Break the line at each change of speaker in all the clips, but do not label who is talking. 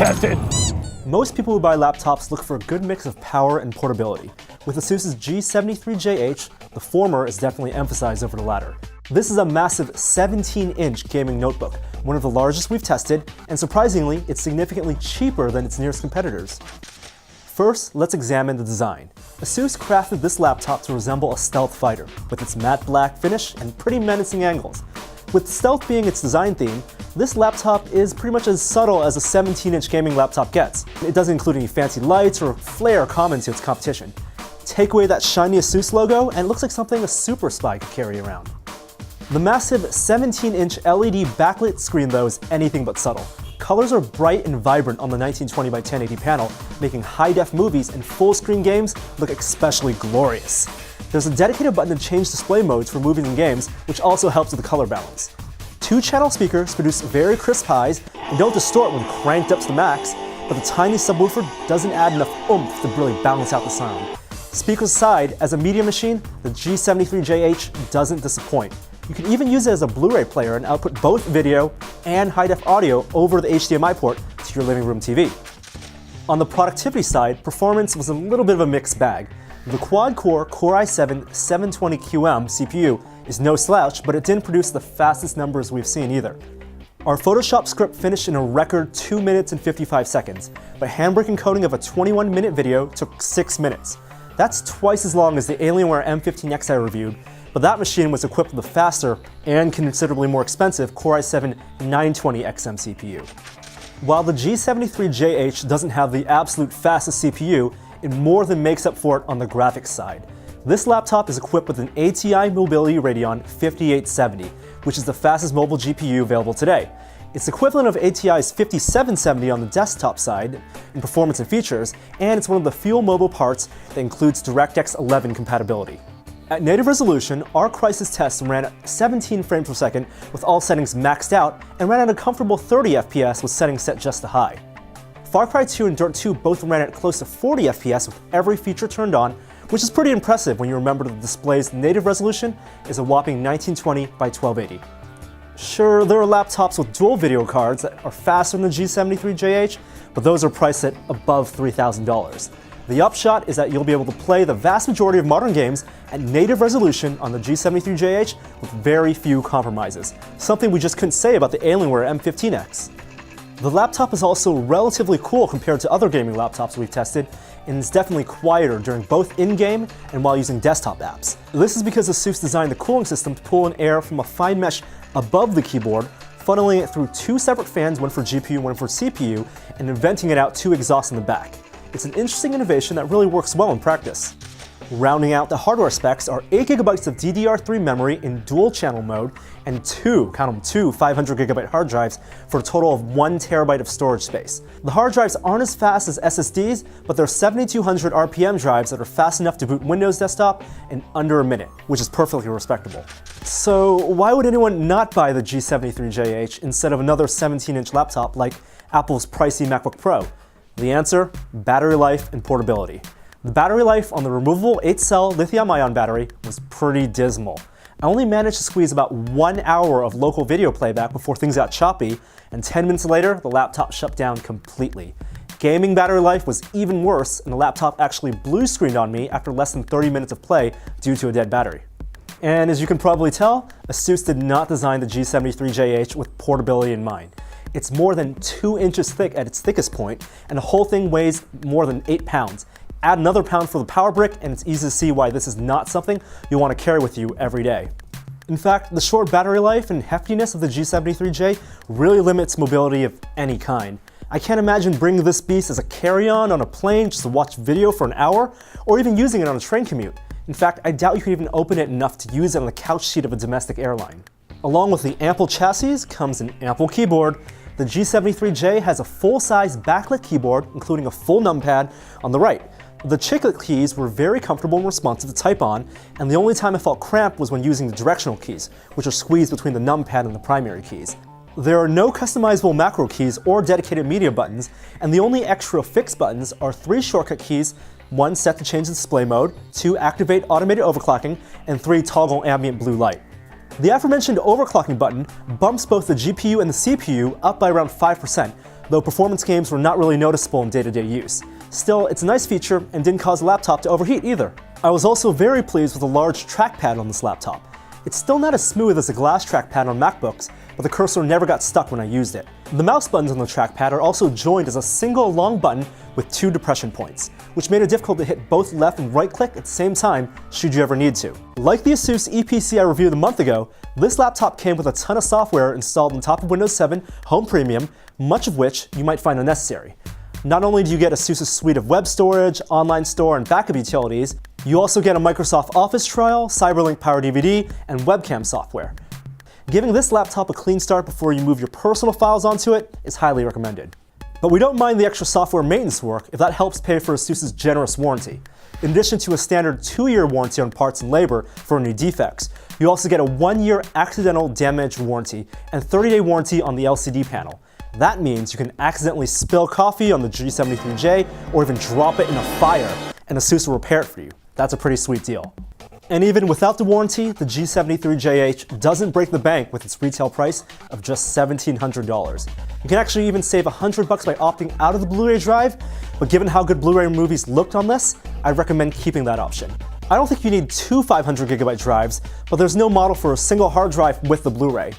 tested.
Most people who buy laptops look for a good mix of power and portability. With Asus's G73Jh, the former is definitely emphasized over the latter. This is a massive 17-inch gaming notebook, one of the largest we've tested, and surprisingly, it's significantly cheaper than its nearest competitors. First, let's examine the design. Asus crafted this laptop to resemble a stealth fighter, with its matte black finish and pretty menacing angles. With stealth being its design theme, this laptop is pretty much as subtle as a 17-inch gaming laptop gets. It doesn't include any fancy lights or flair common to its competition. Take away that shiny Asus logo and it looks like something a super spy could carry around. The massive 17-inch LED backlit screen though is anything but subtle. Colors are bright and vibrant on the 1920 by 1080 panel, making high-def movies and full-screen games look especially glorious. There's a dedicated button to change display modes for movies and games, which also helps with the color balance. 2-channel speakers produce very crisp highs and don't distort when cranked up to the max, but the tiny subwoofer doesn't add enough oomph to really balance out the sound. Speakers aside, as a media machine, the G73Jh doesn't disappoint. You can even use it as a Blu-ray player and output both video and high-def audio over the HDMI port to your living room TV. On the productivity side, performance was a little bit of a mixed bag. The quad-core Core i7 720QM CPU is no slouch, but it didn't produce the fastest numbers we've seen either. Our Photoshop script finished in a record 2 minutes and 55 seconds, but handbrake encoding of a 21-minute video took 6 minutes. That's twice as long as the Alienware M15X I reviewed, but that machine was equipped with a faster and considerably more expensive Core i7 920XM CPU. While the G73Jh doesn't have the absolute fastest CPU, it more than makes up for it on the graphics side. This laptop is equipped with an ATI Mobility Radeon 5870, which is the fastest mobile GPU available today. It's equivalent of ATI's 5770 on the desktop side in performance and features, and it's one of the few mobile parts that includes DirectX 11 compatibility. At native resolution, our Crysis test ran at 17 frames per second with all settings maxed out and ran at a comfortable 30 FPS with settings set just to high. Far Cry 2 and Dirt 2 both ran at close to 40 FPS with every feature turned on, which is pretty impressive when you remember the display's native resolution is a whopping 1920 by 1280. Sure, there are laptops with dual video cards that are faster than the G73Jh, but those are priced at above $3,000. The upshot is that you'll be able to play the vast majority of modern games at native resolution on the G73Jh with very few compromises, something we just couldn't say about the Alienware M15X. The laptop is also relatively cool compared to other gaming laptops we've tested, and is definitely quieter during both in-game and while using desktop apps. This is because Asus designed the cooling system to pull in air from a fine mesh above the keyboard, funneling it through 2 separate fans, one for GPU and one for CPU, and then venting it out 2 exhausts in the back. It's an interesting innovation that really works well in practice. Rounding out the hardware specs are 8GB of DDR3 memory in dual channel mode and 2 500GB hard drives for a total of 1TB of storage space. The hard drives aren't as fast as SSDs, but they're 7200 RPM drives that are fast enough to boot Windows Desktop in under a minute, which is perfectly respectable. So why would anyone not buy the G73Jh instead of another 17-inch laptop like Apple's pricey MacBook Pro? The answer: battery life and portability. The battery life on the removable 8-cell lithium-ion battery was pretty dismal. I only managed to squeeze about 1 hour of local video playback before things got choppy, and 10 minutes later, the laptop shut down completely. Gaming battery life was even worse, and the laptop actually blue screened on me after less than 30 minutes of play due to a dead battery. And as you can probably tell, Asus did not design the G73Jh with portability in mind. It's more than 2 inches thick at its thickest point, and the whole thing weighs more than 8 pounds. Add another pound for the power brick, and it's easy to see why this is not something you want to carry with you every day. In fact, the short battery life and heftiness of the G73J really limits mobility of any kind. I can't imagine bringing this beast as a carry-on on a plane just to watch video for an hour, or even using it on a train commute. In fact, I doubt you could even open it enough to use it on the couch seat of a domestic airline. Along with the ample chassis comes an ample keyboard. The G73J has a full-size backlit keyboard, including a full numpad on the right. The chiclet keys were very comfortable and responsive to type on, and the only time I felt cramped was when using the directional keys, which are squeezed between the numpad and the primary keys. There are no customizable macro keys or dedicated media buttons, and the only extra fixed buttons are 3 shortcut keys, 1 set to change the display mode, 2 activate automated overclocking, and 3 toggle ambient blue light. The aforementioned overclocking button bumps both the GPU and the CPU up by around 5%, though performance games were not really noticeable in day-to-day use. Still, it's a nice feature and didn't cause the laptop to overheat either. I was also very pleased with the large trackpad on this laptop. It's still not as smooth as a glass trackpad on MacBooks, but the cursor never got stuck when I used it. The mouse buttons on the trackpad are also joined as a single long button with 2 depression points, which made it difficult to hit both left and right click at the same time should you ever need to. Like the Asus EPC I reviewed a month ago, this laptop came with a ton of software installed on top of Windows 7 Home Premium, much of which you might find unnecessary. Not only do you get Asus's suite of web storage, online store, and backup utilities, you also get a Microsoft Office trial, Cyberlink Power DVD, and webcam software. Giving this laptop a clean start before you move your personal files onto it is highly recommended. But we don't mind the extra software maintenance work if that helps pay for Asus's generous warranty. In addition to a standard 2-year warranty on parts and labor for any defects, you also get a 1-year accidental damage warranty and 30-day warranty on the LCD panel. That means you can accidentally spill coffee on the G73J or even drop it in a fire, and Asus will repair it for you. That's a pretty sweet deal. And even without the warranty, the G73JH doesn't break the bank with its retail price of just $1,700. You can actually even save $100 by opting out of the Blu-ray drive, but given how good Blu-ray movies looked on this, I'd recommend keeping that option. I don't think you need 2 500GB drives, but there's no model for a single hard drive with the Blu-ray.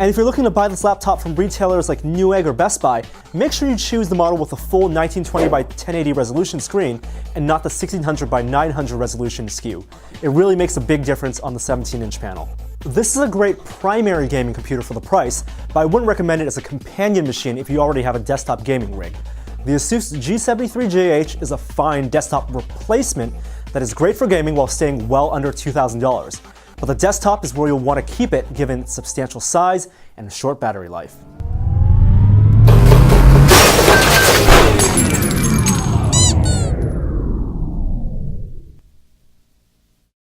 And if you're looking to buy this laptop from retailers like Newegg or Best Buy, make sure you choose the model with a full 1920 by 1080 resolution screen and not the 1600 by 900 resolution SKU. It really makes a big difference on the 17-inch panel. This is a great primary gaming computer for the price, but I wouldn't recommend it as a companion machine if you already have a desktop gaming rig. The Asus G73JH is a fine desktop replacement that is great for gaming while staying well under $2,000. But the desktop is where you'll want to keep it given its substantial size and short battery life.